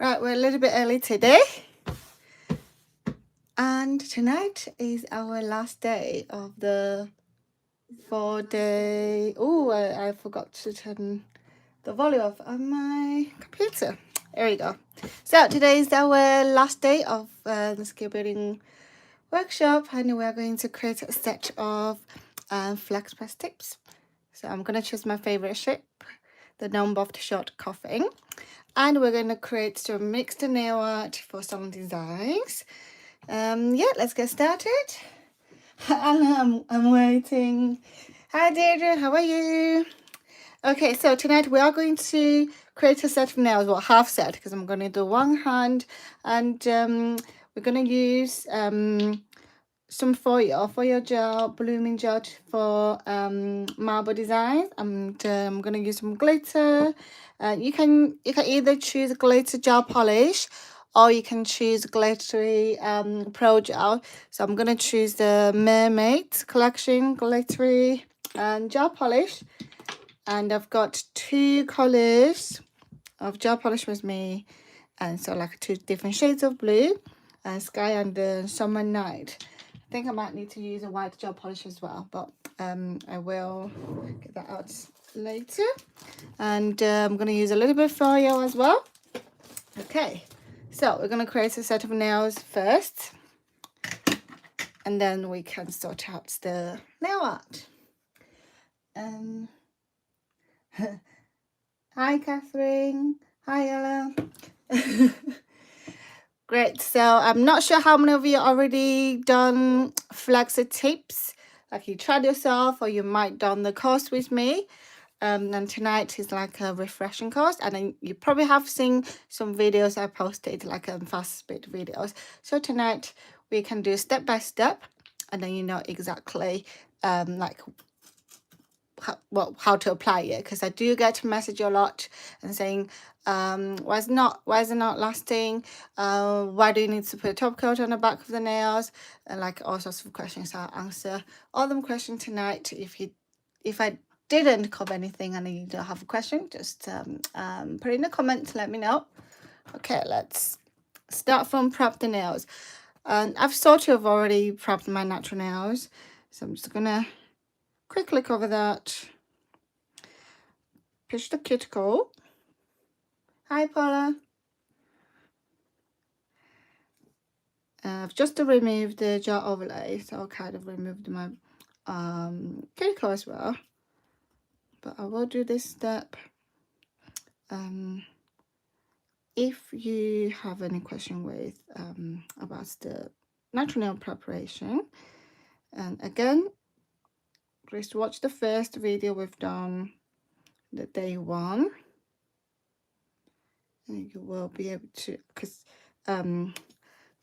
Right, we're a little bit early today. And tonight is our last day of the 4-day. Oh, I forgot to turn the volume off on my computer. There we go. So today is our last day of the skill building workshop, and we're going to create a set of Flexi Press tips. So I'm going to choose my favorite shape, the non-buffed short cuffing, and we're going to create some mixed nail art for salon designs. Yeah, let's get started. I'm waiting. Hi Deirdre, how are you? Okay, so tonight we are going to create a set of nails, well, half set, because I'm going to do one hand, and we're going to use some foil gel, blooming gel for marble design, and I'm going to use some glitter. You can either choose glitter gel polish, or you can choose glittery pro gel. So I'm going to choose the Mermaid collection glittery gel polish, and I've got 2 colors of gel polish with me, and so like 2 different shades of blue, and sky and summer night. I think I might need to use a white gel polish as well, but I will get that out later. And I'm going to use a little bit of foil as well. Okay, so we're going to create a set of nails first, and then we can sort out the nail art. Hi Catherine, hi Ella. Great, so I'm not sure how many of you already done Flexi tips, like you tried yourself, or you might done the course with me. And tonight is like a refreshing course, and then you probably have seen some videos I posted, like fast speed videos. So tonight we can do step by step, and then you know exactly like how to apply it, because I do get a message a lot and saying why is it not lasting, why do you need to put a top coat on the back of the nails, and like all sorts of questions. So I'll answer all them questions tonight. If I didn't cover anything and you don't have a question, just put it in the comments, let me know. Okay, let's start from prep the nails. And I've sort of already prepped my natural nails, so I'm just gonna quickly cover that. Push the cuticle. Hi Paula. I've just removed the gel overlay, so I'll kind of removed my cuticle as well. But I will do this step. If you have any question with about the natural nail preparation, and again, just watch the first video we've done, the day 1, and you will be able to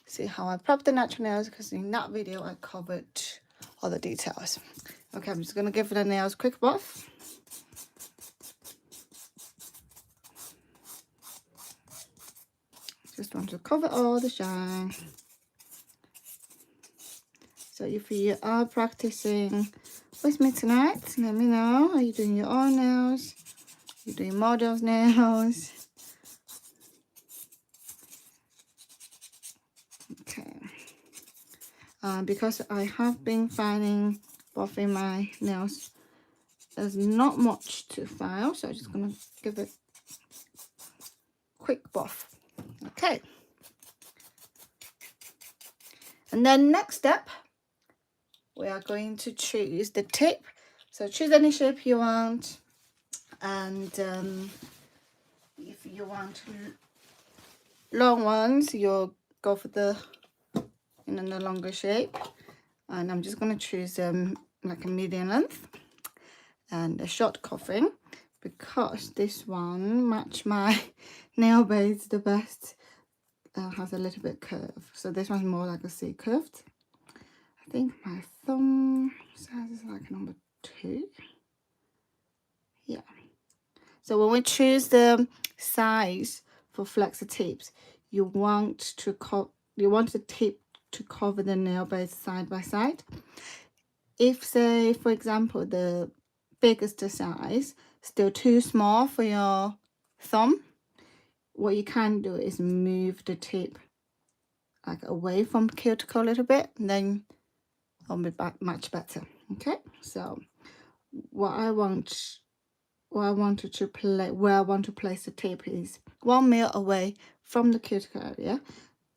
see how I prep the natural nails, because in that video I covered all the details. Okay, I'm just going to give the nails a quick buff. Just want to cover all the shine. So if you are practicing with me tonight, let me know. Are you doing your own nails? Are you doing models' nails? Okay. Because I have been finding buffing my nails, there's not much to file, so I'm just going to give it a quick buff. Okay. And then next step, we are going to choose the tip. So choose any shape you want, and if you want long ones, you'll go for the the longer shape. And I'm just going to choose like a medium length and a short cuffing, because this one match my nail base the best. Has a little bit curve, so this one's more like a C curved. I think my thumb size is like number 2. Yeah. So when we choose the size for Flexi tips, you want the tip to cover the nail base side by side. If, say, for example, the biggest size still too small for your thumb, what you can do is move the tip like away from cuticle a little bit, and then it'll be much better. Okay, so what I want to where I want to place the tip is 1 mil away from the cuticle area,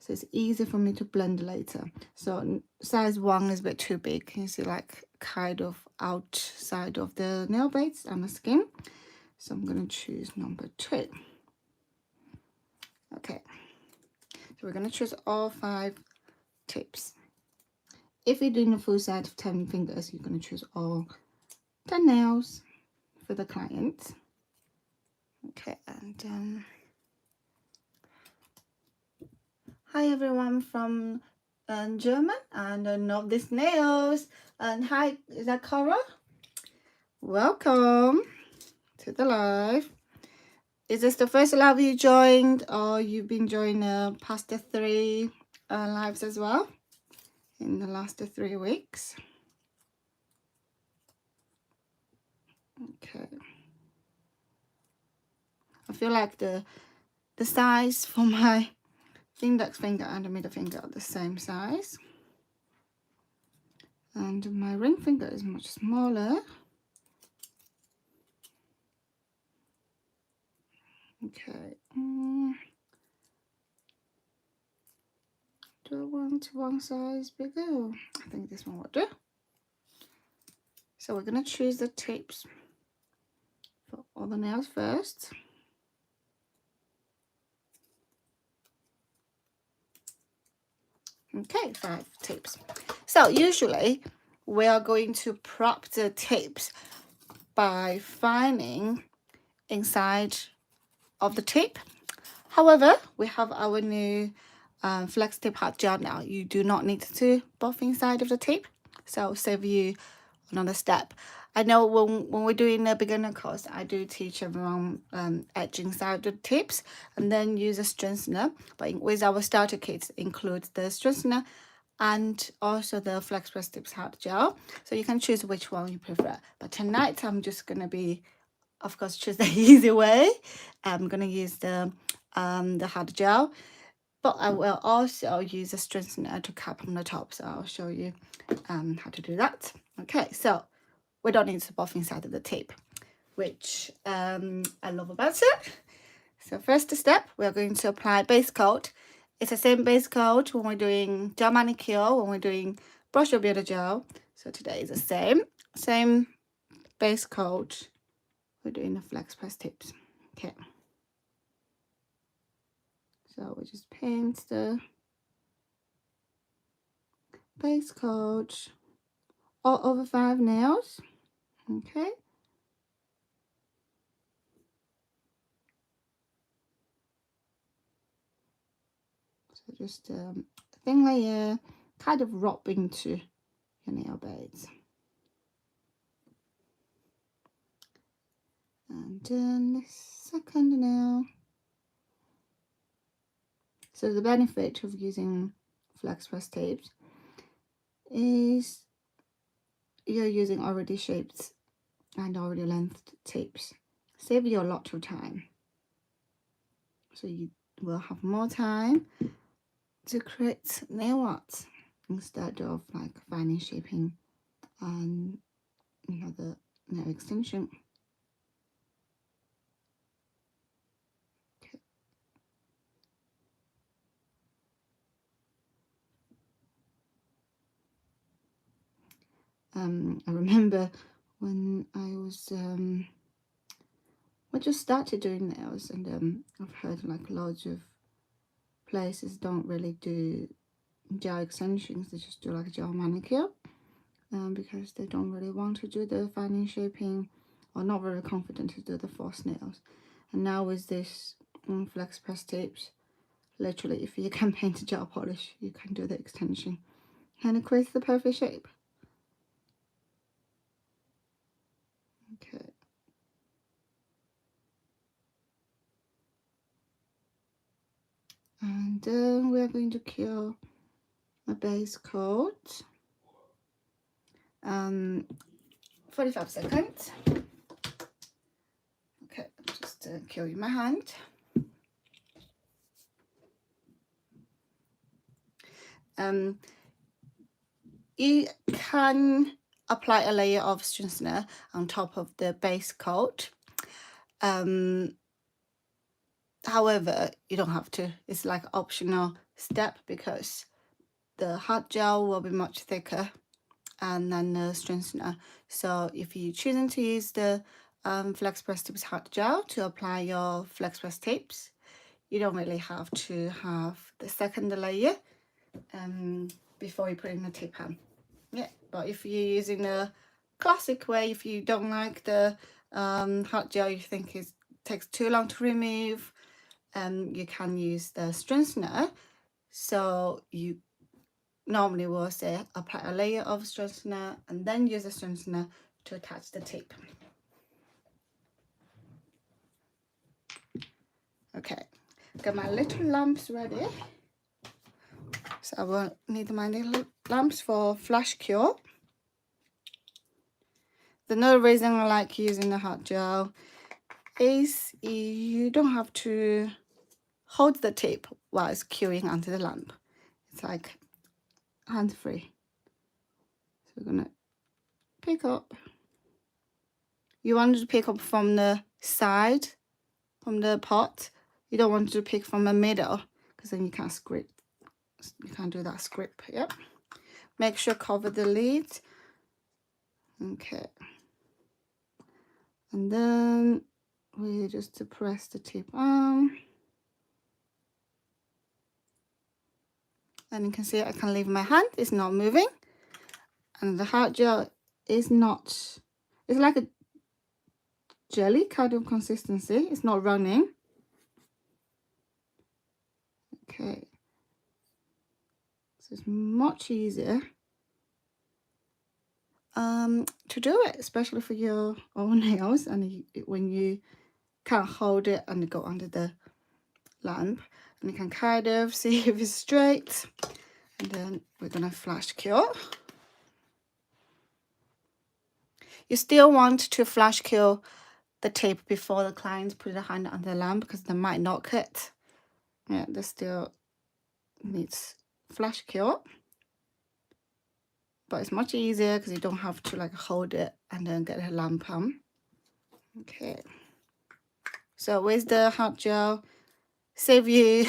so it's easy for me to blend later. So size 1 is a bit too big. You see, like kind of outside of the nail beds and the skin. So I'm going to choose number 2. Okay, so we're going to choose all 5 tips. If you're doing a full set of 10 fingers, you're going to choose all 10 nails for the client. Okay, and hi everyone from German, and I know these nails. And hi, is that Cara? Welcome to the live. Is this the first live you joined, or you've been joining past the 3 lives as well in the last 3 weeks? Okay. I feel like the size for my index finger and the middle finger are the same size, and my ring finger is much smaller. Okay. Do I want one size bigger? I think this one will do. So we're going to choose the tips for all the nails first. Okay, 5 tips. So usually we are going to prop the tips by filing inside of the tip. However, we have our new flex tip hard gel now. You do not need to buff inside of the tip, so save you another step. I know when we're doing a beginner course, I do teach everyone edge inside the tips and then use a strengthener. But with our starter kits, includes the strengthener and also the Flexi Press tips hard gel. So you can choose which one you prefer. But tonight I'm just gonna be, of course, choose the easy way. I'm gonna use the hard gel, but I will also use a strengthener to cap on the top. So I'll show you how to do that. Okay, so we don't need to buff inside of the tip, which I love about it. So first step, we're going to apply base coat. It's the same base coat when we're doing gel manicure, when we're doing brush or builder gel. So today is the same base coat. We're doing the Flexi Press tips. Okay. So we just paint the base coat all over 5 nails. Okay. So just a thin layer, kind of rub into your nail beds. And then the second nail. So the benefit of using Flexi Press tapes is you're using already shaped and already lengthed tapes. Save you a lot of time. So you will have more time to create nail art instead of like finding shaping and the nail extension. Okay. I remember when I was I just started doing nails, and I've heard like loads of places don't really do gel extensions, they just do like a gel manicure, because they don't really want to do the fine shaping or not very confident to do the false nails. And now with this Flexi Press tips, literally if you can paint a gel polish, you can do the extension and it creates the perfect shape. Okay. And then we're going to cure a base coat. 45 seconds. Okay, I'm just curing my hand. You can apply a layer of strengthener on top of the base coat. However, you don't have to. It's like optional step because the hard gel will be much thicker and then the strengthener. So if you're choosing to use the Flexi Press Tips hard gel to apply your Flexi Press tips, you don't really have to have the second layer before you put in the tip on. Yeah, but if you're using the classic way, if you don't like the hard gel, you think it takes too long to remove, you can use the strengthener. So you normally will say apply a layer of strengthener and then use the strengthener to attach the tape. Okay, got my little lamps ready. So I will need my little lamps for flash cure. Another reason I like using the hot gel is you don't have to hold the tape while it's curing onto the lamp. It's like hands-free. So we're gonna pick up. You want to pick up from the side, from the pot. You don't want to pick from the middle because then you can't scrape. You can't do that scrape. Yep. Make sure cover the lid. Okay. And then we just to press the tip on. And you can see I can leave my hand, it's not moving. And the hard gel is not, it's like a jelly kind of consistency, it's not running. Okay, so it's much easier to do it, especially for your own nails and when you can't hold it and go under the lamp. And you can kind of see if it's straight. And then we're gonna flash cure. You still want to flash cure the tape before the client put their hand on the lamp because they might not cut. Yeah, this still needs flash cure, but it's much easier because you don't have to like hold it and then get a lamp on. Okay, so with the hot gel, save you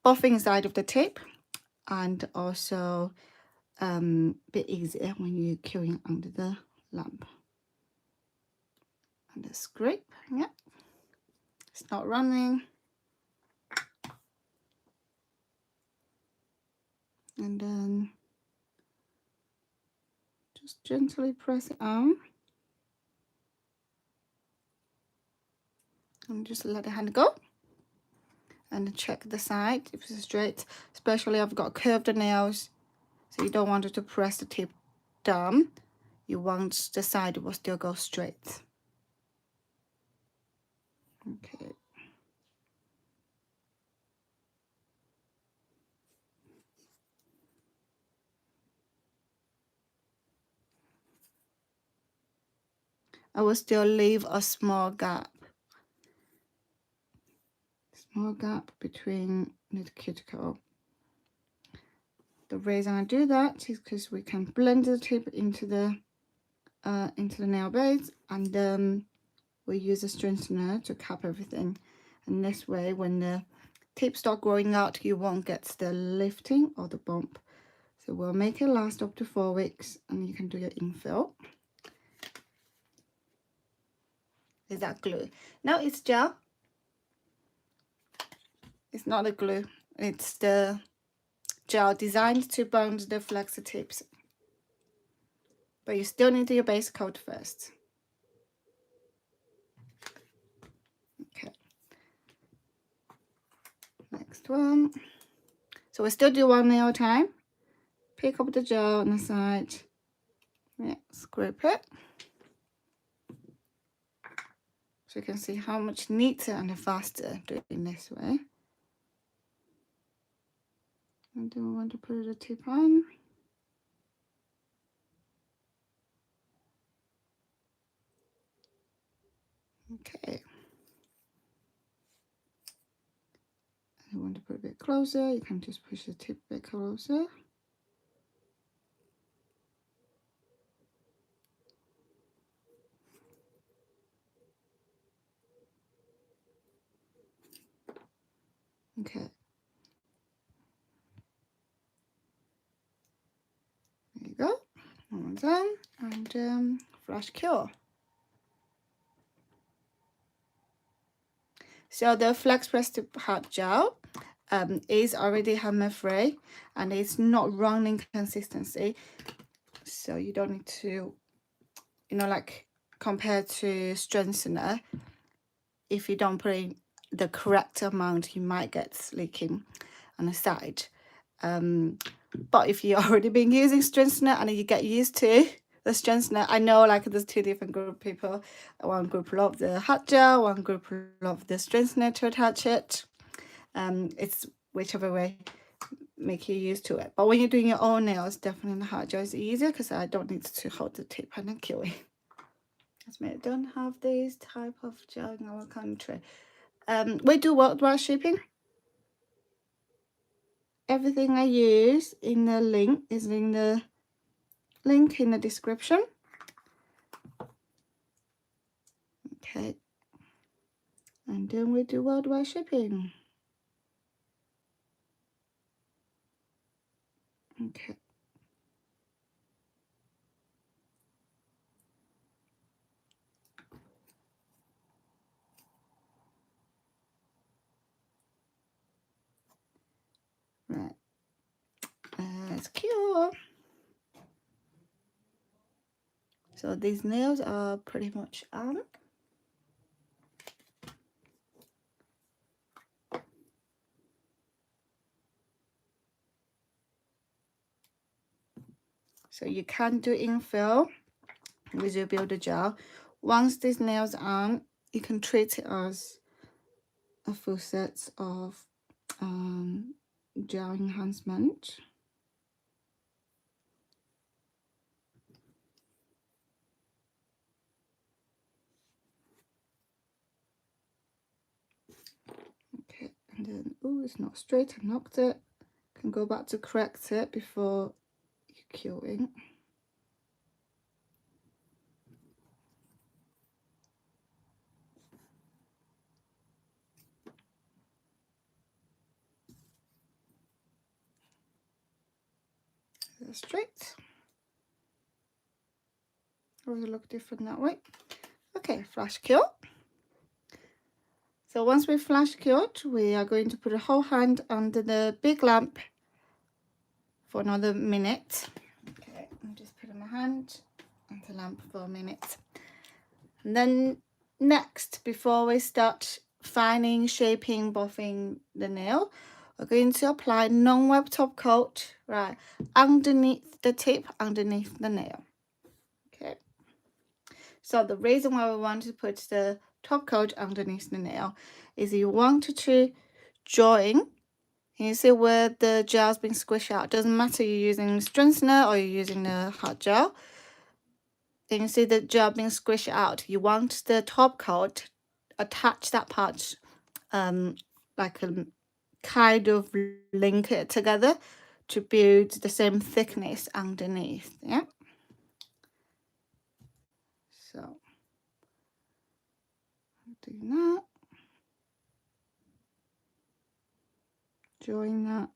buffing side of the tape and also bit easier when you're curing under the lamp. And the scrape, yeah, it's not running. And then just gently press it on and just let the hand go and check the side if it's straight. Especially I've got curved nails, so you don't want it to press the tip down. You want the side will still go straight. Okay. I will still leave a small gap between the cuticle. The reason I do that is because we can blend the tip into the nail beds, and then we use a strengthener to cap everything. And this way, when the tips start growing out, you won't get the lifting or the bump. So we'll make it last up to 4 weeks, and you can do your infill. Is that glue? No, it's gel. It's not a glue. It's the gel designed to bond the flexi tips. But you still need to do your base coat first. Okay. Next one. So we still do one nail at a time. Pick up the gel on the side. Yeah, scrape it. So you can see how much neater and faster doing this way. And then we want to put the tip on. Okay. I want to put a bit bit closer, you can just push the tip a bit closer. Okay. There you go. One more time, and flash cure. So the Flexi Press hard gel is already hammer free and it's not running consistency. So you don't need to, you know, like compared to strengthener, if you don't put in the correct amount, you might get leaking on the side. But if you've already been using strengthener and you get used to the strengthener, I know like there's two different group of people. One group love the hot gel, one group love the strengthener to attach it. It's whichever way make you used to it. But when you're doing your own nails, definitely the hot gel is easier because I don't need to hold the tip and then kill it. As we don't have this type of gel in our country. We do worldwide shipping. Everything I use in the link is in the link in the description. Okay. And then we do worldwide shipping. Okay. Right. Let's cure. So these nails are pretty much on. So you can do infill with your builder gel. Once these nails are on, you can treat it as a full set of gel enhancement. Okay, and then, oh, it's not straight, I knocked it. Can go back to correct it before you curing. Straight. Or does it look different that way? Okay, flash cure. So once we flash cured, we are going to put a whole hand under the big lamp for another minute. Okay, I'm just putting my hand on the lamp for a minute. And then next, before we start fining, shaping, buffing the nail, we're going to apply non-web top coat right underneath the tip, underneath the nail. Okay. So the reason why we want to put the top coat underneath the nail is you want to join. You see where the gel's been squished out. Doesn't matter you're using strengthener or you're using the hard gel. You can see the gel being squished out. You want the top coat attach that part, like a kind of link it together to build the same thickness underneath. Yeah. So do that. Join that.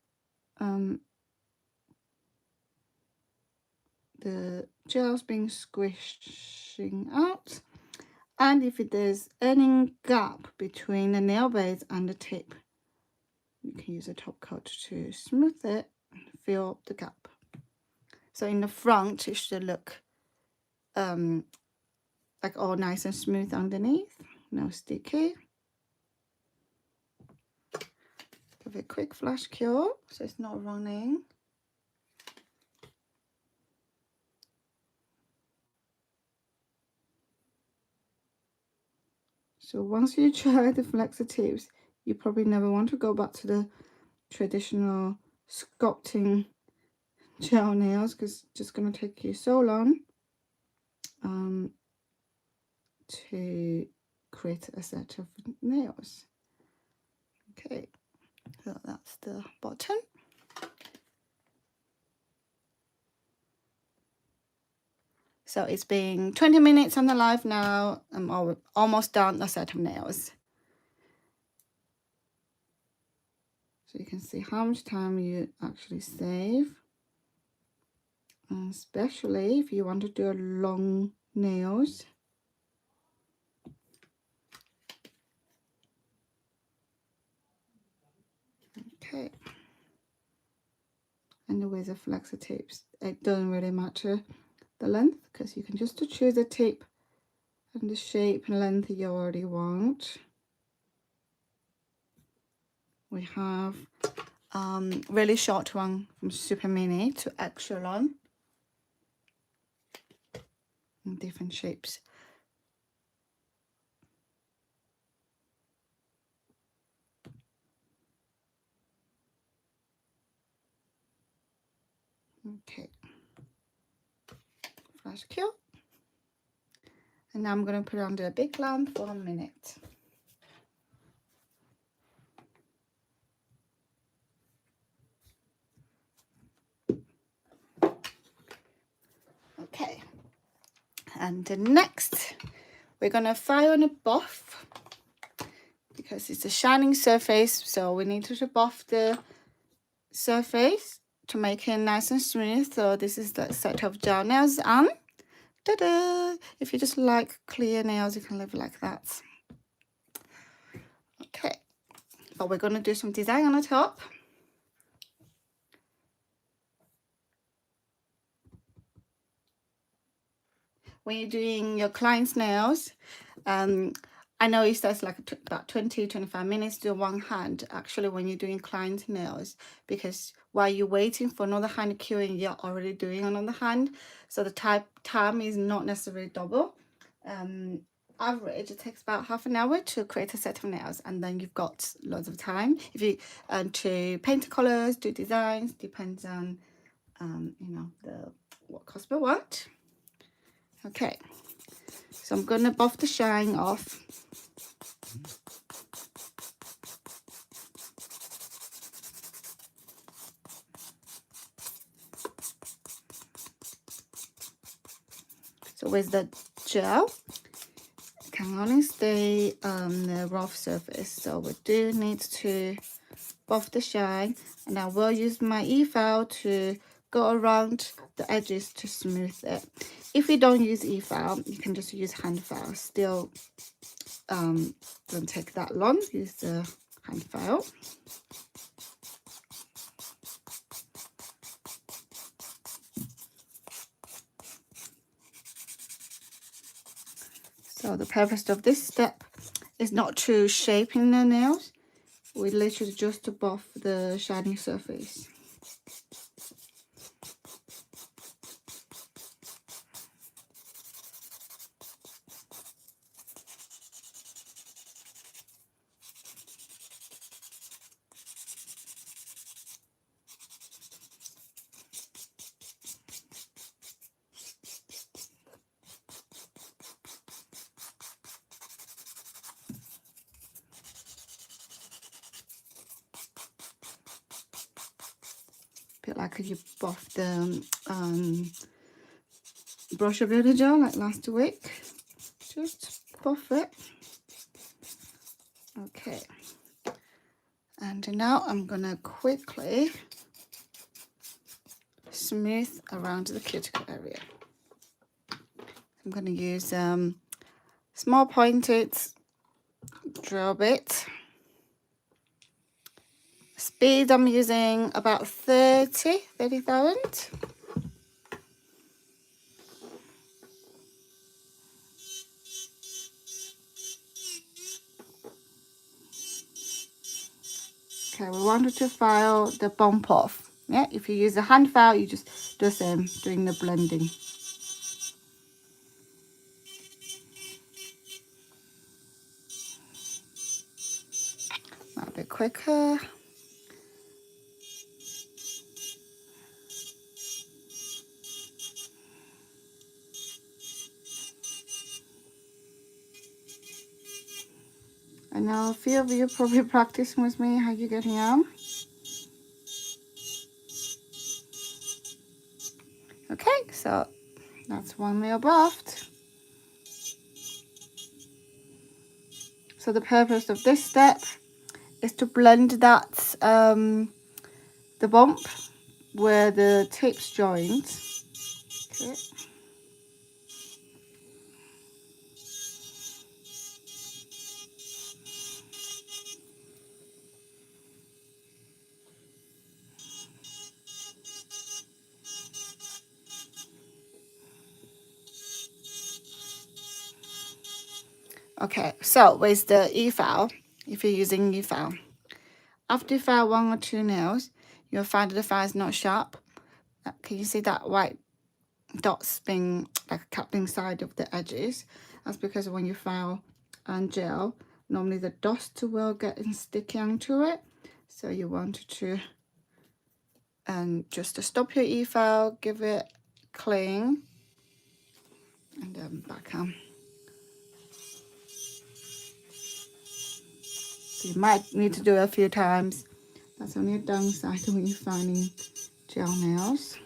The gel's being squishing out, and if there's any gap between the nail base and the tip, you can use a top coat to smooth it and fill up the gap. So in the front it should look like all nice and smooth underneath, no sticky. Give it a quick flash cure so it's not running. So once you try the flexi tips, you probably never want to go back to the traditional sculpting gel nails because it's just going to take you so long to create a set of nails. Okay, So that's the bottom. So it's been 20 minutes on the live now. I'm almost done a set of nails. So you can see how much time you actually save. Especially if you want to do long nails. Okay. And with the flexi tips, it doesn't really matter the length, because you can just choose a tip and the shape and length you already want. We have really short one from super mini to extra long in different shapes. Okay, flash cure. And now I'm going to put it under a big lamp for a minute. Okay, and next we're going to fire on a buff, because it's a shining surface, so we need to buff the surface to make it nice and smooth. So this is the set of gel nails, and ta-da! If you just like clear nails, you can leave it like that. Okay, but we're going to do some design on the top. When you're doing your client's nails, I know it says like about 20-25 minutes to one hand. Actually, when you're doing client nails, because while you're waiting for another hand curing, you're already doing another hand, so the time is not necessarily double. Average, it takes about half an hour to create a set of nails, and then you've got loads of time if you to paint colors, do designs. Depends on you know, what customer want. Okay, so I'm gonna buff the shine off. So with the gel, it can only stay on the rough surface, so we do need to buff the shine, and I will use my e-file to go around the edges to smooth it. If you don't use e-file, you can just use hand file. Still don't take that long. Use the hand file. So the purpose of this step is not to shape in the nails. We literally just to buff the shiny surface. Bit like you buff the brush builder gel like last week. Just buff it. Okay. And now I'm gonna quickly smooth around the cuticle area. I'm gonna use small pointed drill bit. Speed I'm using about 30,000. Okay, we wanted to file the bump off. Yeah, if you use a hand file, you just do the same, doing the blending. A bit quicker. I know a few of you probably practicing with me. How you getting on? Okay, so that's one layer buffed. So the purpose of this step is to blend that the bump where the tips joined. Okay. Okay, so with the e-file, if you're using e-file, after you file 1 or 2 nails, you'll find that the file is not sharp. Can you see that white dots being like capped inside of the edges? That's because when you file and gel, normally the dust will get sticky onto it. So you want to just to stop your e-file, give it clean, and then back on. So you might need to do it a few times. That's only a downside when you're filing gel nails.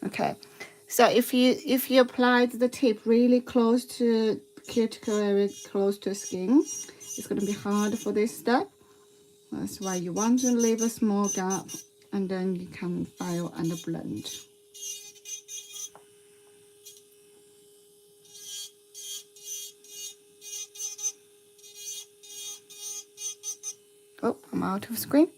Okay, so if you applied the tip really close to cuticle area, close to skin, it's going to be hard for this step. That's why you want to leave a small gap, and then you can file and blend. Oh, I'm out of screen.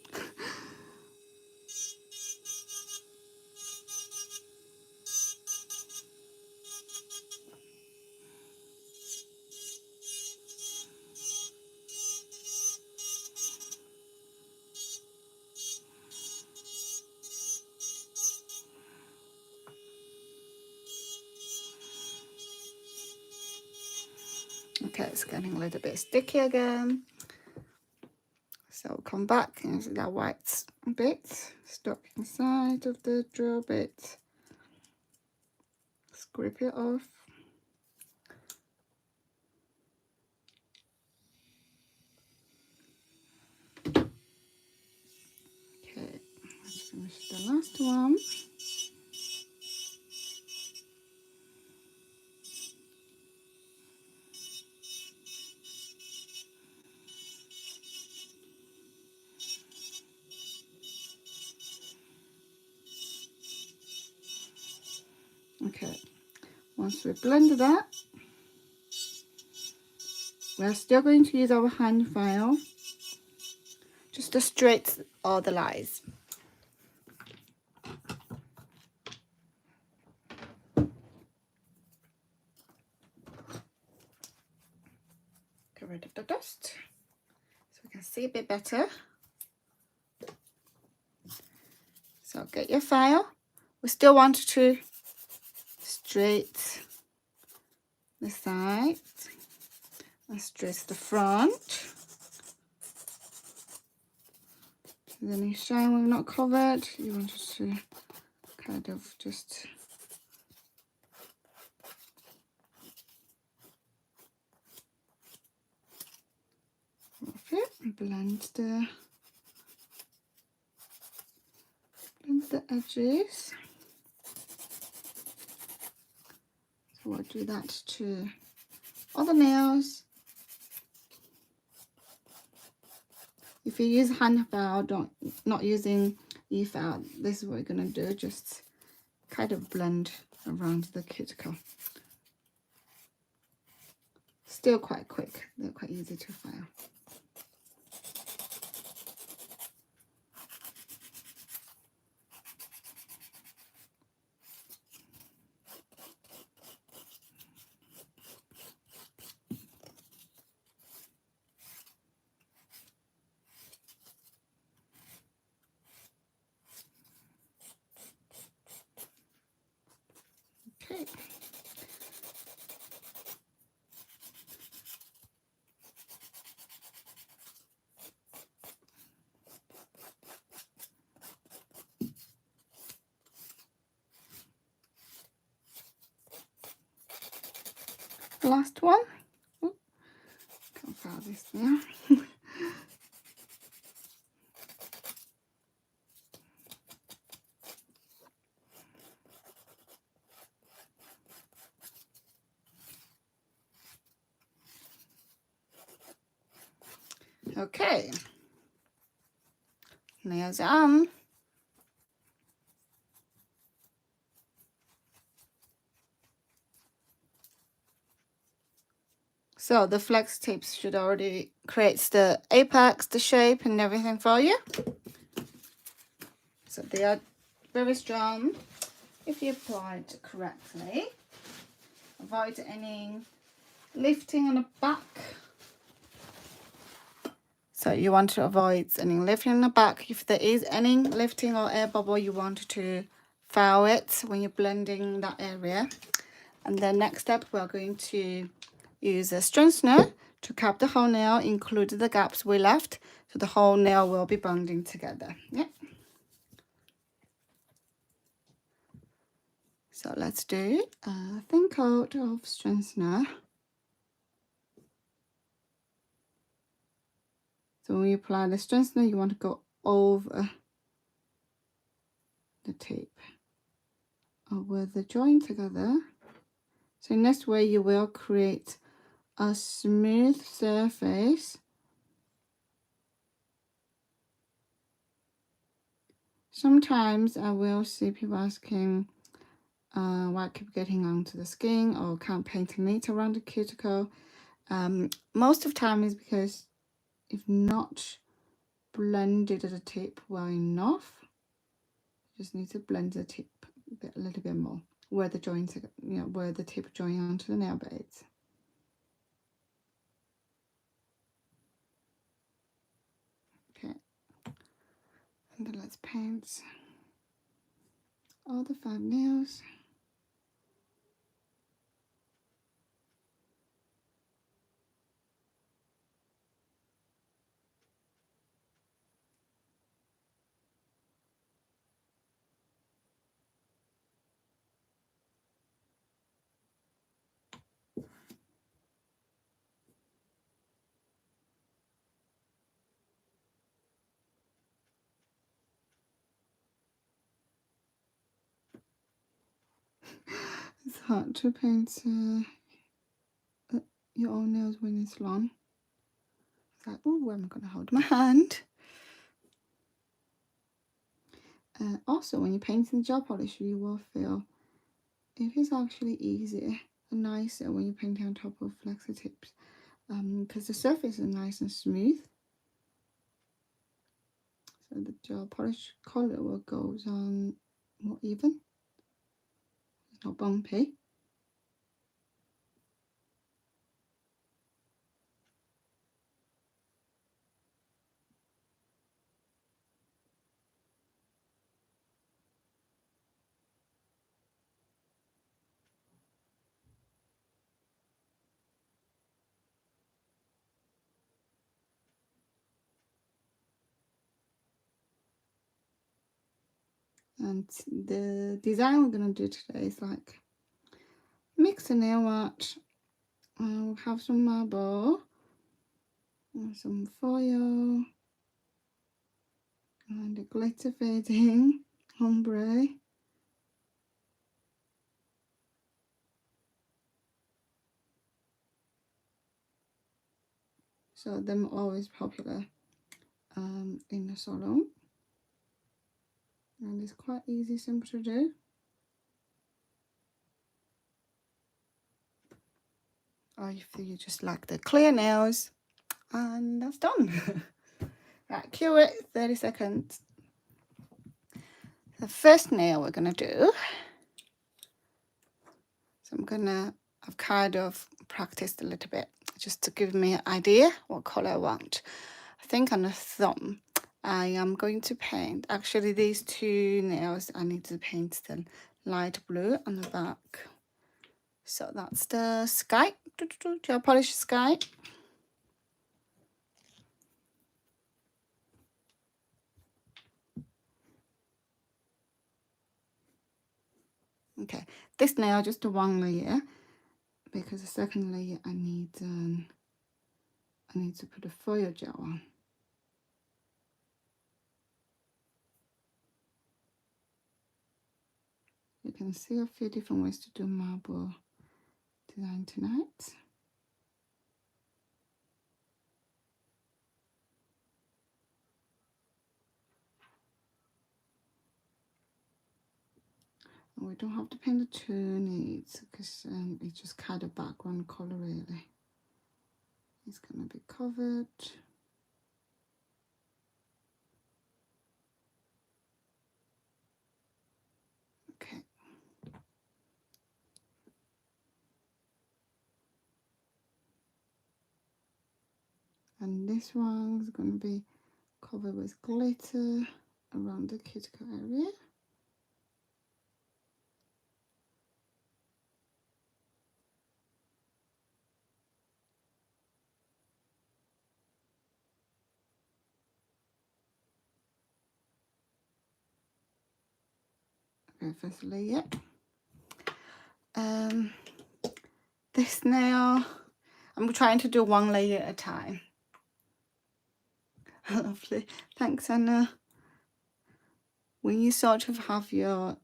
Okay, it's getting a little bit sticky again. So come back and see that white bit stuck inside of the drill bit. Scrape it off. Okay, let's finish the last one. Okay, once we blend that, we're still going to use our hand file just to straight all the lines. Get rid of the dust so we can see a bit better. So get your file. We still want to straight the side and straight the front. And any shine we've not covered, you want to kind of just off it and blend the edges. So we'll do that to all the nails. If you use hand file, not using e-file, this is what we're going to do, just kind of blend around the cuticle. Still quite quick, they're quite easy to file. Okay. Last one. Ooh, can't find this now. Okay. Nails on. So the flex tips should already create the apex, the shape and everything for you. So they are very strong if you apply it correctly. Avoid any lifting on the back. So you want to avoid any lifting on the back. If there is any lifting or air bubble, you want to file it when you're blending that area. And then next step, we're going to use a strengthener to cap the whole nail, include the gaps we left, so the whole nail will be bonding together. Yeah. So let's do a thin coat of strengthener. So when you apply the strengthener, you want to go over the tape, over the joint together. So in this way, you will create a smooth surface. Sometimes I will see people asking why I keep getting onto the skin or can't paint neat around the cuticle. Most of the time is because if not blended the tip well enough, you just need to blend the tip a little bit more where the joints, where the tip join onto the nail beds. Okay, and then let's paint all the 5 nails. It's hard to paint your own nails when it's long. It's like, oh, where am I going to hold my hand? Also, when you're painting the gel polish, you will feel it is actually easier and nicer when you're painting on top of flexi tips, because the surface is nice and smooth. So the gel polish color will goes on more even. It's not bumpy. And the design we're going to do today is like mix the nail art. We'll have some marble, some foil, and a glitter fading ombre. So them always popular in the salon, and it's quite easy, simple to do. Or if you just like the clear nails, and that's done. Right, cue it 30 seconds. The first nail we're gonna do, so I've kind of practiced a little bit just to give me an idea what color I want. I think on the thumb I am going to paint, actually these 2 nails I need to paint the light blue on the back. So that's the sky, gel polish sky. Okay, this nail just a one layer, because the second layer I need to put a foil gel on. You can see a few different ways to do marble design tonight. And we don't have to paint the two needs, because it's just kind of background color really. It's gonna be covered. Okay. And this one's gonna be covered with glitter around the cuticle area. Okay, first layer. This nail, I'm trying to do one layer at a time. Lovely, thanks Anna. When you sort of have your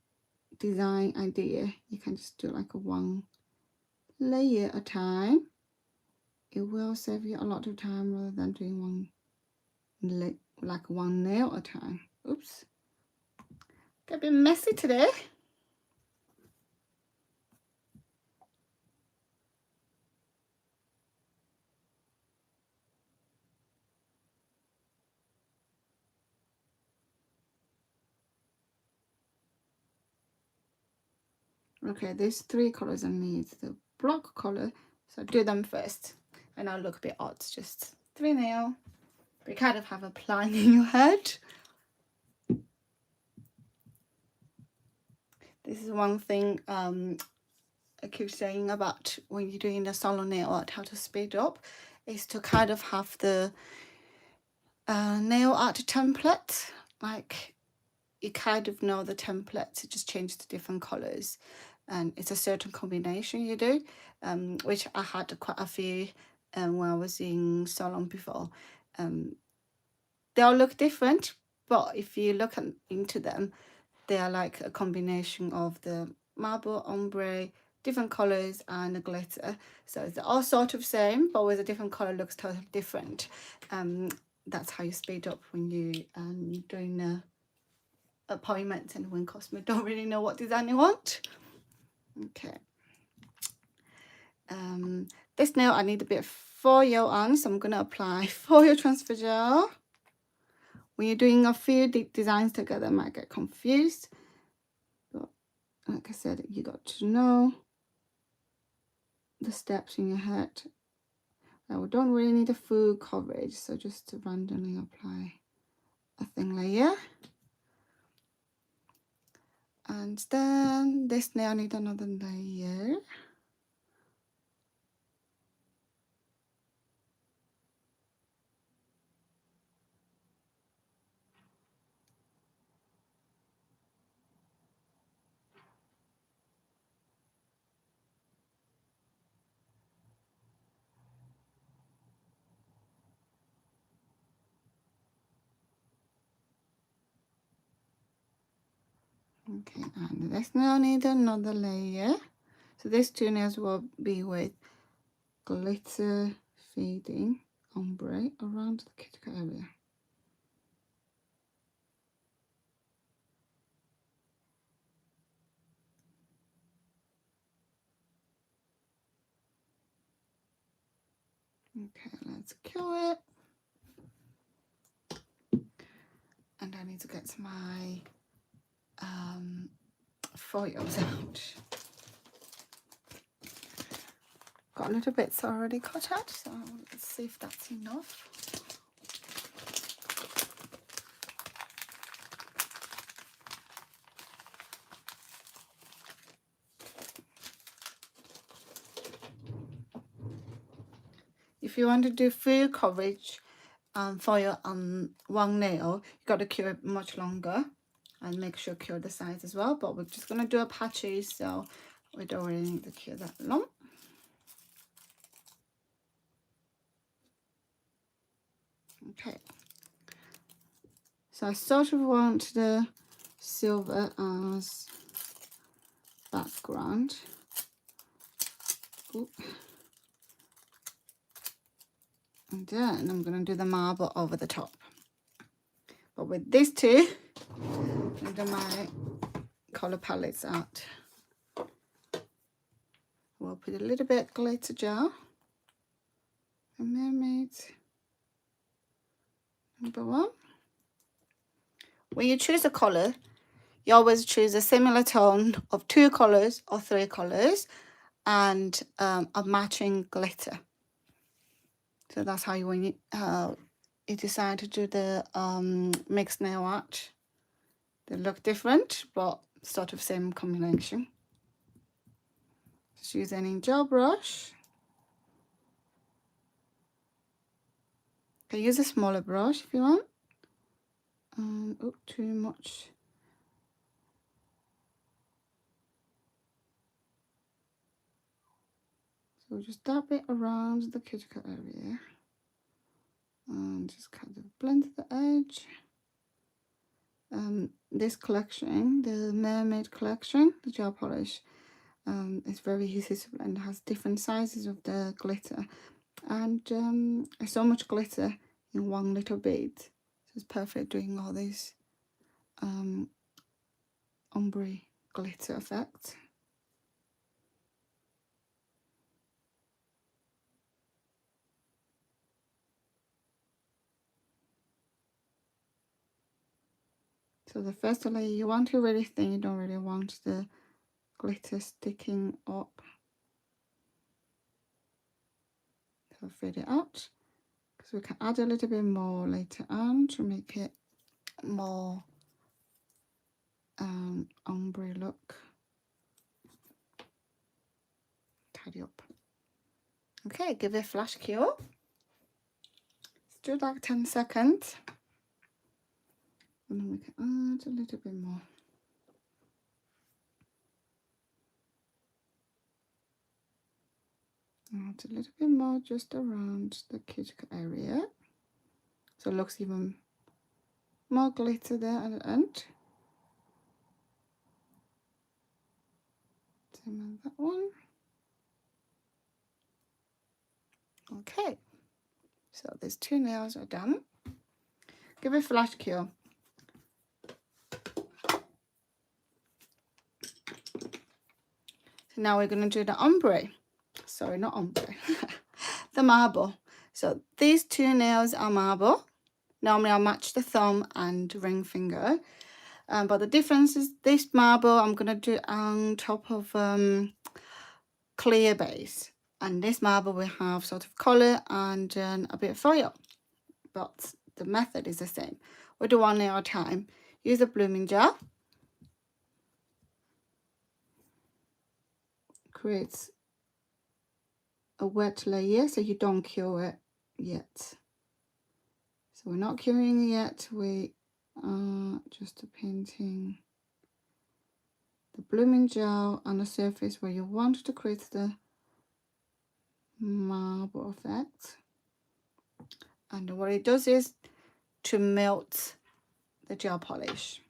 design idea, you can just do like a one layer at a time. It will save you a lot of time rather than doing one nail at a time. Oops, got a bit messy today. Okay, there's three colors I need. The block color, so do them first, and I'll look a bit odd. Just three nail. But you kind of have a plan in your head. This is one thing I keep saying about when you're doing the salon nail art, how to speed up, is to kind of have the nail art template. Like, you kind of know the template to just change the different colors, and it's a certain combination you do, which I had quite a few when I was in salon before. They all look different, but if you look into them, they are like a combination of the marble, ombre, different colors, and the glitter. So it's all sort of same, but with a different color looks totally different. That's how you speed up when you doing a appointment and when customers don't really know what design they want. Okay. This nail I need a bit of foil on, so I'm going to apply foil transfer gel. When you're doing a few designs together, I might get confused. But like I said, you got to know the steps in your head. Now, we don't really need a full coverage, so just to randomly apply a thin layer. And then this nail I need another layer. Okay, and this nail need another layer. So these two nails will be with glitter fading ombre around the cuticle area. Okay, let's cure it. And I need to get my foils out. Got a little bits already cut out, so let's see if that's enough. if you want to do full coverage for your one nail, you got to cure it much longer, and make sure cure the sides as well. But we're just going to do a patchy, so we don't really need to cure that long. Okay, so I sort of want the silver as background. Ooh. And then I'm going to do the marble over the top. But with these two, I'm do my color palettes out. We'll put a little bit glitter gel. A mermaid. Number 1. When you choose a color, you always choose a similar tone of 2 colors or 3 colors and a matching glitter. So that's how you decide to do the mixed nail art. They look different, but sort of same combination. Just use any gel brush. You can use a smaller brush if you want. Oh, too much. So just dab it around the cuticle area. And just kind of blend the edge. This collection, the Mermaid collection, the gel polish, is very easy to blend. It has different sizes of the glitter, and there's so much glitter in one little bead. So it's perfect doing all these ombre glitter effects. So the first layer, you want it really thin, you don't really want the glitter sticking up. So fade it out, because we can add a little bit more later on to make it more ombre look. Tidy up. Okay, give it a flash cure. Let's do like 10 seconds. And then we can add a little bit more. Add a little bit more just around the cuticle area. So it looks even more glitter there at the end. Same on that one. Okay, so these 2 nails are done. Give it a flash cure. So now we're going to do the ombre. Sorry, not ombre. The marble. So these 2 nails are marble. Normally I match the thumb and ring finger. But the difference is this marble I'm going to do on top of clear base. And this marble will have sort of colour and a bit of foil. But the method is the same. We'll do 1 nail at a time. Use a blooming gel. Creates a wet layer so you don't cure it yet. So we're not curing it yet. We are just painting the blooming gel on the surface where you want to create the marble effect. And what it does is to melt the gel polish.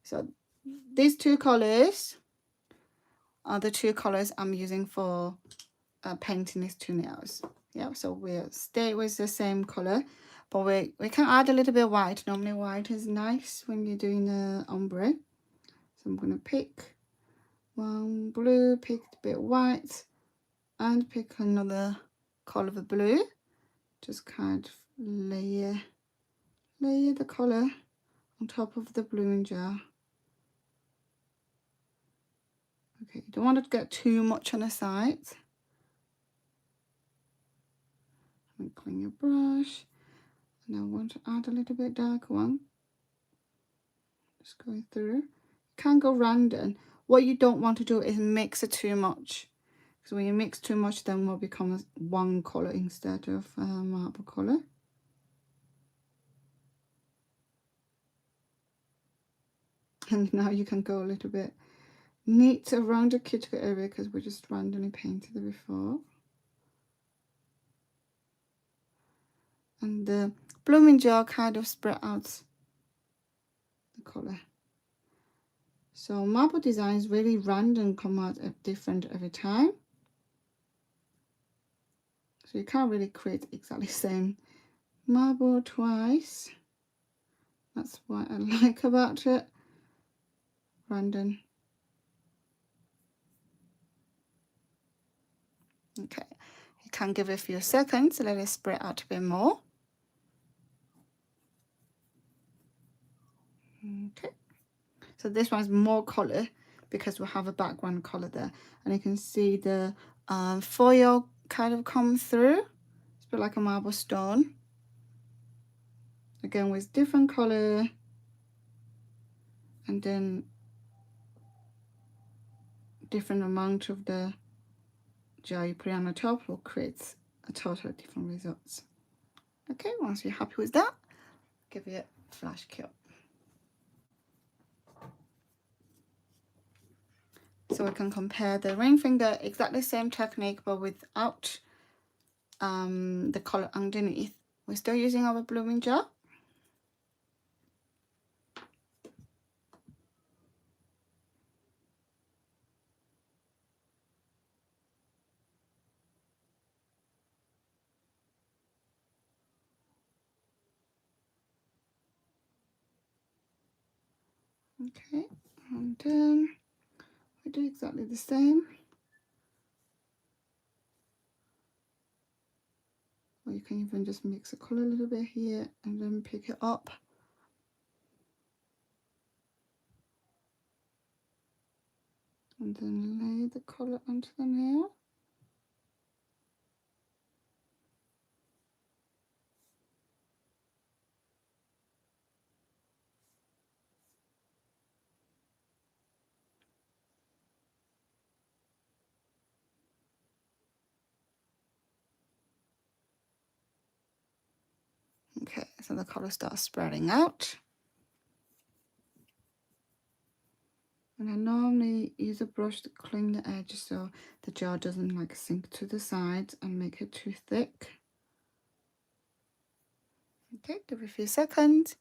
So these 2 colors are the 2 colors I'm using for painting these 2 nails. Yeah, so we'll stay with the same color, but we can add a little bit of white. Normally white is nice when you're doing the ombre. So I'm going to pick one blue, pick a bit white, and pick another color of blue. Just kind of layer the color on top of the blooming gel. Okay, you don't want to get too much on the sides. Clean your brush. And I want to add a little bit darker one. Just going through. You can go random. What you don't want to do is mix it too much, because when you mix too much, then will become one color instead of marble color. And now you can go a little bit neat around the cuticle area because we just randomly painted it before. And the blooming jar kind of spread out the color. So marble design is really random, come out different every time. So you can't really create exactly the same marble twice. That's what I like about it. Random. Okay, you can give it a few seconds to let it spread out a bit more. Okay, so this one's more color because we have a background color there, and you can see the foil kind of come through. It's a bit like a marble stone. Again with different color, and then different amount of the gel you put on the top will create a totally different results. Okay, once you're happy with that, give it a flash cure. So we can compare the ring finger, exactly the same technique but without the color underneath. We're still using our blooming jar. Okay, and we do exactly the same. Or you can even just mix the color a little bit here and then pick it up. And then lay the color onto the nail. Okay, so the color starts spreading out. And I normally use a brush to clean the edge so the jar doesn't like sink to the sides and make it too thick. Okay, give it a few seconds.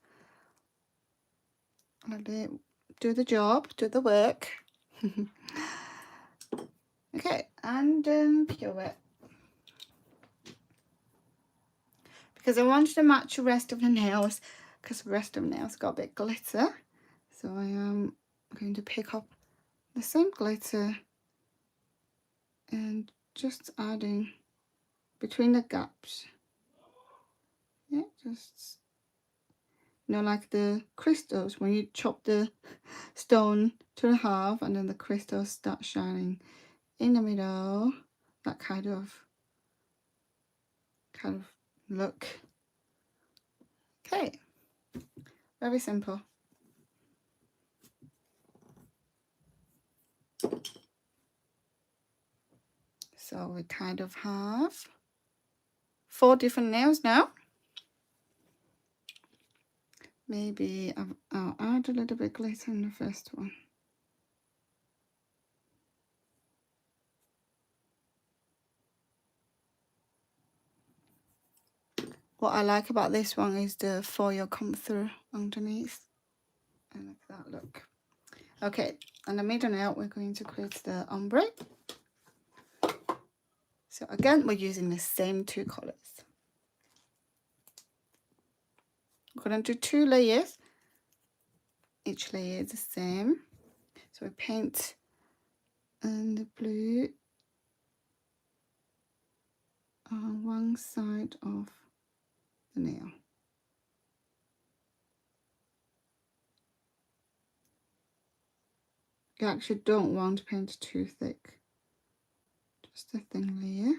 Let it do the job, do the work. Okay, and pure it. Because I wanted to match the rest of the nails, because the rest of the nails got a bit glitter. So I am going to pick up the same glitter and just adding between the gaps. Yeah, just, you know, like the crystals, when you chop the stone to half and then the crystals start shining in the middle, that kind of look. Okay, very simple. So we kind of have 4 different nails now. Maybe I'll add a little bit glitter in the first one. What I like about this one is the foil come through underneath. And like that look. Okay, and the middle nail we're going to create the ombre. So again, we're using the same 2 colors. We're going to do 2 layers. Each layer is the same. So we paint and the blue on one side of the nail. You actually don't want to paint too thick, just a thin layer.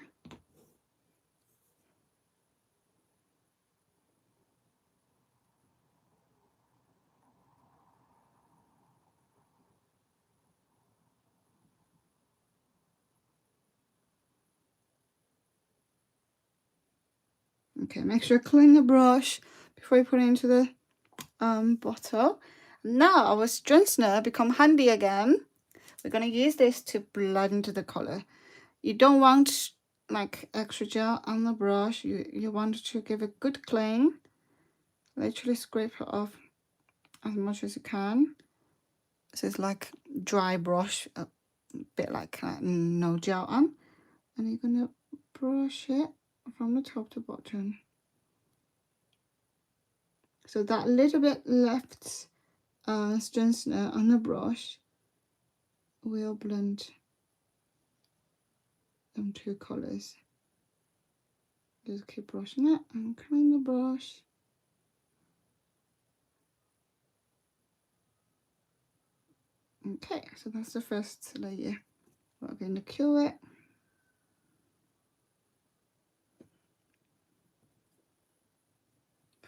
Okay, make sure you clean the brush before you put it into the bottle. Now our strengthener become handy again. We're going to use this to blend the color. You don't want like extra gel on the brush. You want to give a good clean. Literally scrape it off as much as you can. So it's like dry brush, a bit like no gel on. And you're going to brush it from the top to bottom. So that little bit left strengthener on the brush will blend them two colors. Just keep brushing it and clean the brush. Okay, so that's the first layer. We're going to cure it.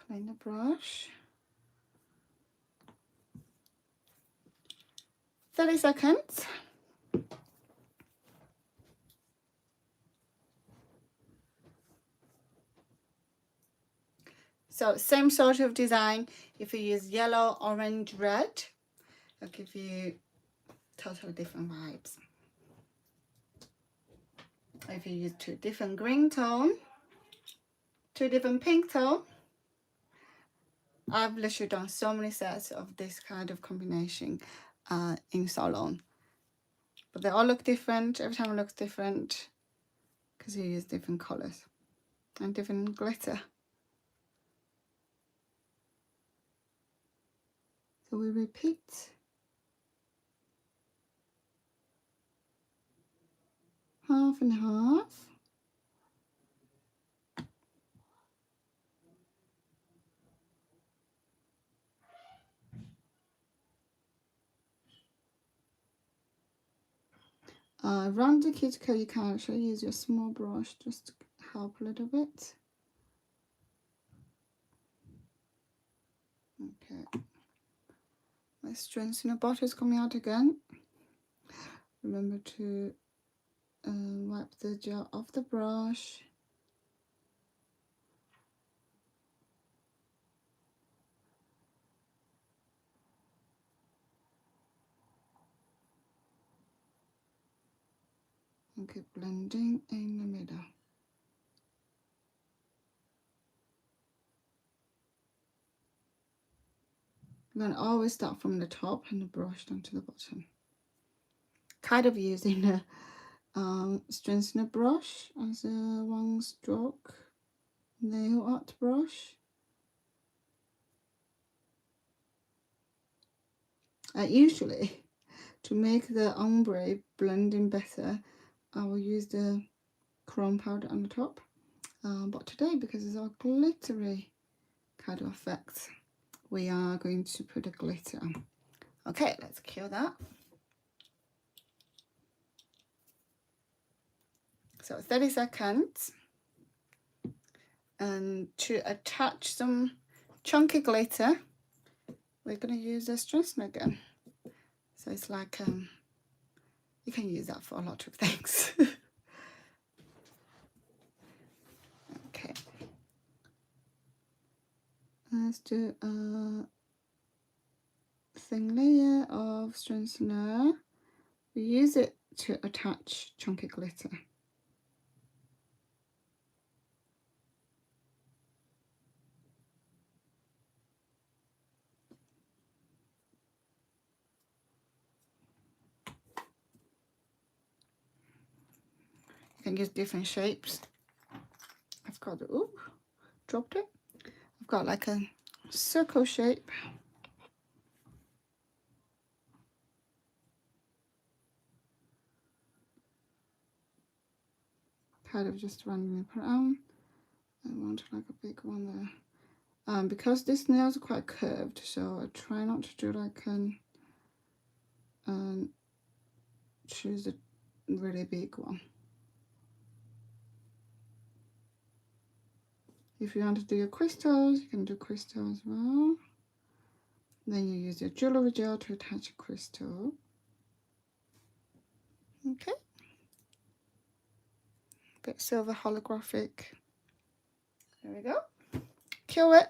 Clean the brush. 30 seconds. So same sort of design. If you use yellow, orange, red, it'll give you totally different vibes. If you use two different green tone, two different pink tone, I've literally done so many sets of this kind of combination in salon. But they all look different. Every time it looks different because you use different colors and different glitter. So we repeat. Half and half. Around the cuticle, you can actually use your small brush just to help a little bit. Okay. My strengthener bottle is coming out again. Remember to wipe the gel off the brush. And keep blending in the middle. I'm going to always start from the top and the brush down to the bottom. Kind of using a strengthener brush as a one stroke nail art brush. Usually, to make the ombre blending better, I will use the chrome powder on the top. But today, because it's all glittery kind of effect, we are going to put a glitter on. Okay, let's cure that. So 30 seconds. And to attach some chunky glitter, we're going to use the strengthener again. So it's like, you can use that for a lot of things. Okay. Let's do a thin layer of strengthener. We use it to attach chunky glitter. You can use different shapes. I've got the, ooh, dropped it. I've got like a circle shape. Kind of just randomly put on. I want like a big one there. Because these nails are quite curved, so I try not to do like choose a really big one. If you want to do your crystals, you can do crystal as well. Then you use your jewelry gel to attach a crystal. Okay. Bit silver holographic There we go. Cure it.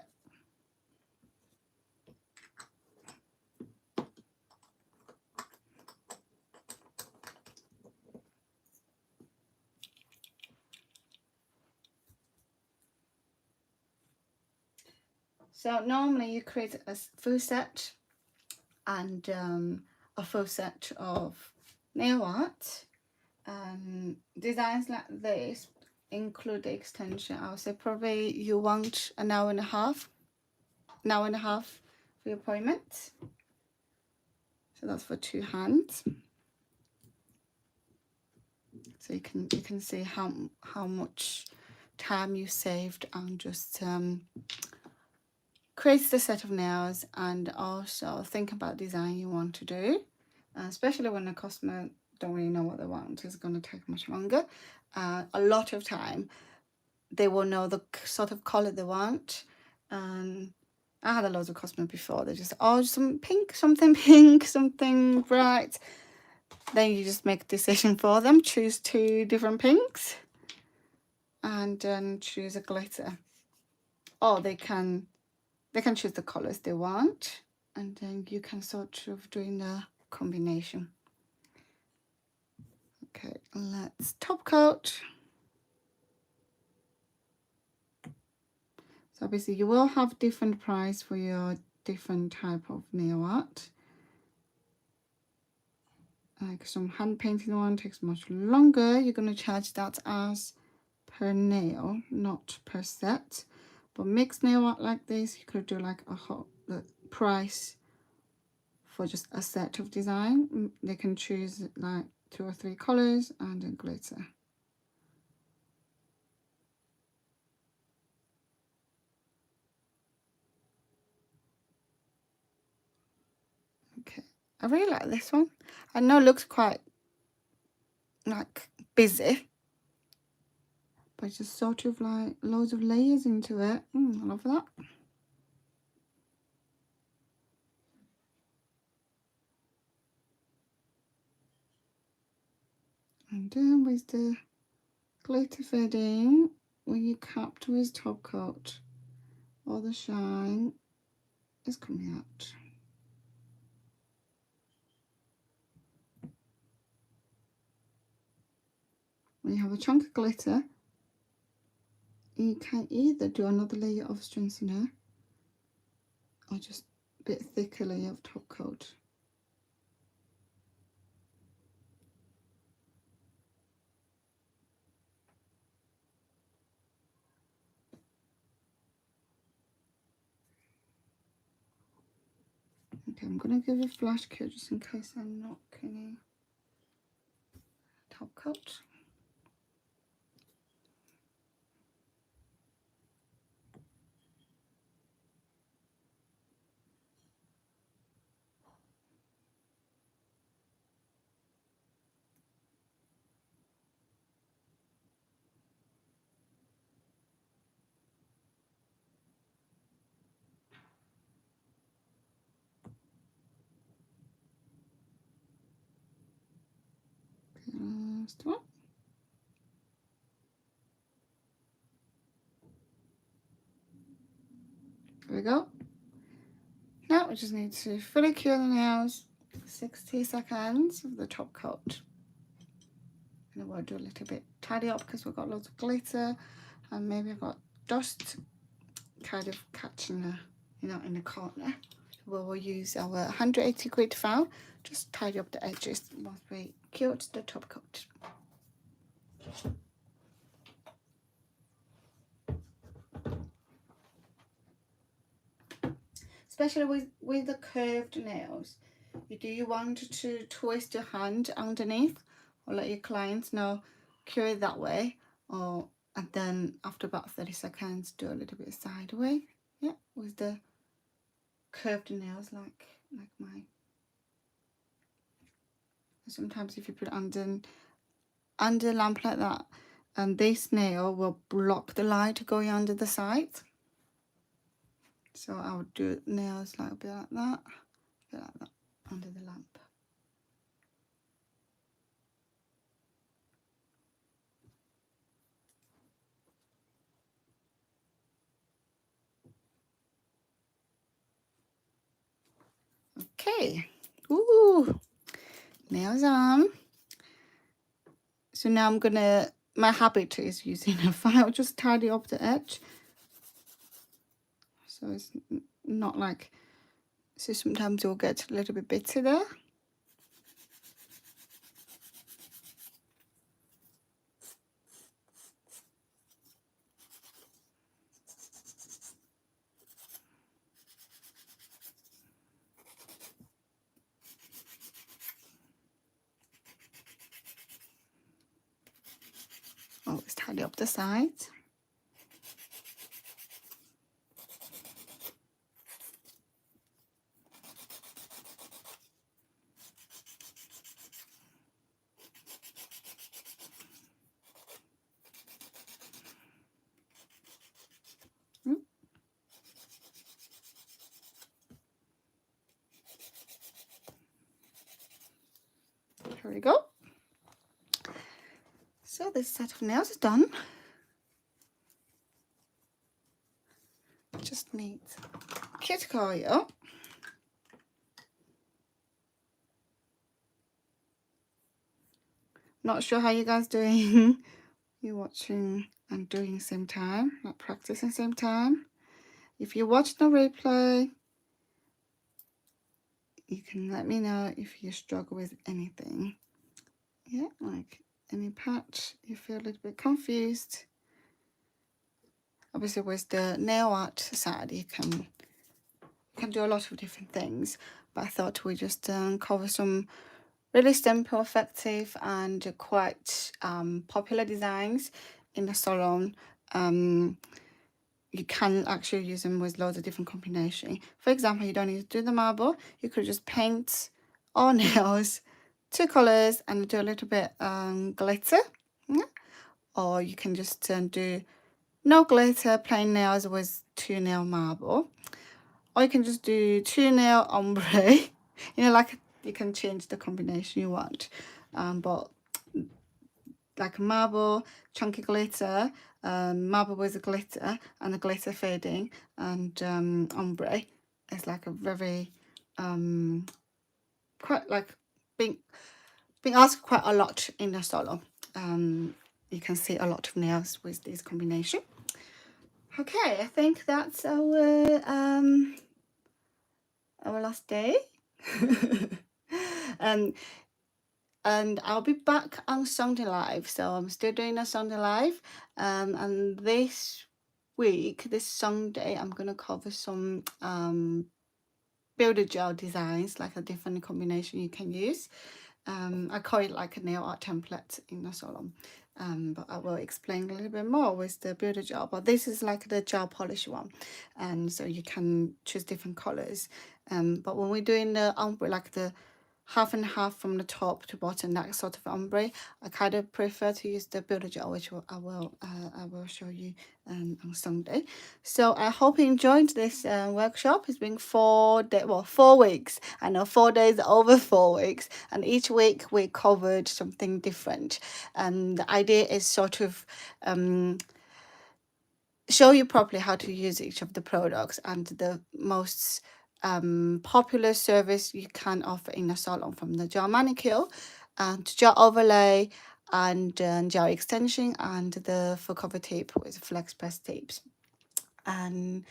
So normally you create a full set and a full set of nail art. Designs like this include the extension. I would say probably you want an hour and a half for your appointment. So that's for 2 hands. So you can see how much time you saved on just create the set of nails, and also think about design you want to do, especially when the customer don't really know what they want. It's going to take much longer. A lot of time they will know the sort of color they want. And I had a lot of customers before, they just, oh, something pink, something bright. Then you just make a decision for them, choose 2 different pinks and then choose a glitter. Or they can choose the colors they want, and then you can sort of doing the combination. Okay, let's top coat. So obviously you will have different price for your different type of nail art. Like some hand painting one takes much longer. You're going to charge that as per nail, not per set. But mixed nail art like this, you could do like the price for just a set of design. They can choose like 2 or 3 colors and a glitter. Okay, I really like this one. I know it looks quite like busy, but it's just sort of like loads of layers into it. I love that. And then with the glitter fading, when you cap to his top coat, all the shine is coming out. When you have a chunk of glitter, you can either do another layer of strengthener or just a bit thicker layer of top coat. Okay, I'm going to give a flash coat just in case I'm not any top coat. Last one. There we go. Now we just need to fully cure the nails for 60 seconds of the top coat. And then we'll do a little bit tidy up because we've got lots of glitter and maybe I've got dust kind of catching in the corner. We'll use our 180 grit file, just tidy up the edges once we cured the top coat. Especially with the curved nails, do you want to twist your hand underneath or let your clients know cure it that way, or and then after about 30 seconds do a little bit sideways, yeah, with the curved nails like mine. Sometimes if you put it under lamp like that, and this nail will block the light going under the side. So I would do nails like a bit like that, under the lamp. Okay. Ooh, nails on. So now I'm gonna, my habit is using a file, just tidy up the edge. So it's not like, so sometimes you'll get a little bit bitty there. Always tidy up the sides. Here we go. So this set of nails is done. Just need cuticle oil. Not sure how you guys doing. You're watching and doing same time, like practicing same time. If you watch the replay, you can let me know if you struggle with anything. Yeah, like any patch you feel a little bit confused. Obviously with the nail art side you can do a lot of different things, but I thought we just cover some really simple, effective and quite popular designs in the salon. You can actually use them with loads of different combinations. For example, you don't need to do the marble. You could just paint all nails, 2 colors, and do a little bit glitter. Yeah? Or you can just do no glitter, plain nails with 2 nail marble. Or you can just do 2 nail ombre. You know, like you can change the combination you want. But like marble, chunky glitter, marble with a glitter and the glitter fading, and ombre is like a very quite like being asked quite a lot in the salon. You can see a lot of nails with this combination. Okay, I think that's our last day. And I'll be back on Sunday Live, so I'm still doing a Sunday Live, and this week, this Sunday, I'm gonna cover some builder gel designs, like a different combination you can use. I call it like a nail art template in the salon, but I will explain a little bit more with the builder gel. But this is like the gel polish one, and so you can choose different colors. But when we're doing the ombre, like the half and half from the top to bottom, that sort of ombre, I kind of prefer to use the builder gel, which I will show you on Sunday. So I hope you enjoyed this workshop. It's been 4 days, well, 4 weeks. I know 4 days over 4 weeks, and each week we covered something different. And the idea is sort of show you properly how to use each of the products and the most popular service you can offer in a salon, from the gel manicure and gel overlay and gel extension and the full cover tape with Flexi Press tapes. And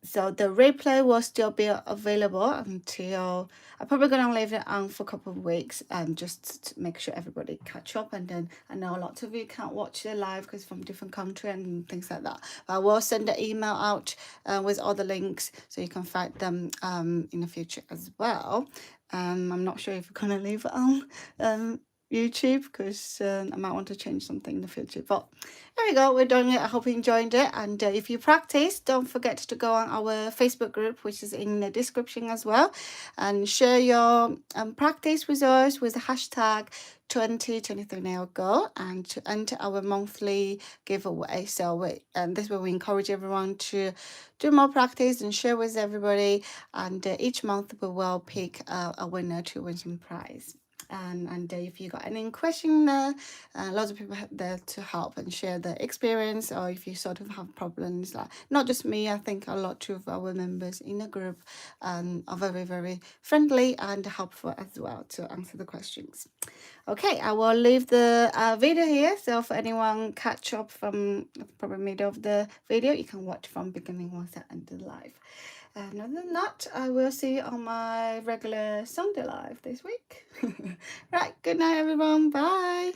so the replay will still be available until, I'm probably going to leave it on for a couple of weeks, just to make sure everybody catch up. And then I know a lot of you can't watch the live because from different country and things like that. But I will send an email out with all the links so you can find them in the future as well. I'm not sure if we're going to leave it on YouTube because I might want to change something in the future, but there we go, we're doing it. I hope you enjoyed it, and if you practice, don't forget to go on our Facebook group, which is in the description as well, and share your practice with us with the hashtag 2023 nail go, and to enter our monthly giveaway. So this way we encourage everyone to do more practice and share with everybody, and each month we will pick a winner to win some prize. And if you got any question there, lots of people there to help and share their experience, or if you sort of have problems, like not just me, I think a lot of our members in the group are very, very friendly and helpful as well to answer the questions. Okay, I will leave the video here, so if anyone catch up from probably middle of the video, you can watch from beginning once I end the live. And other than that, I will see you on my regular Sunday live this week. Right, good night everyone, bye.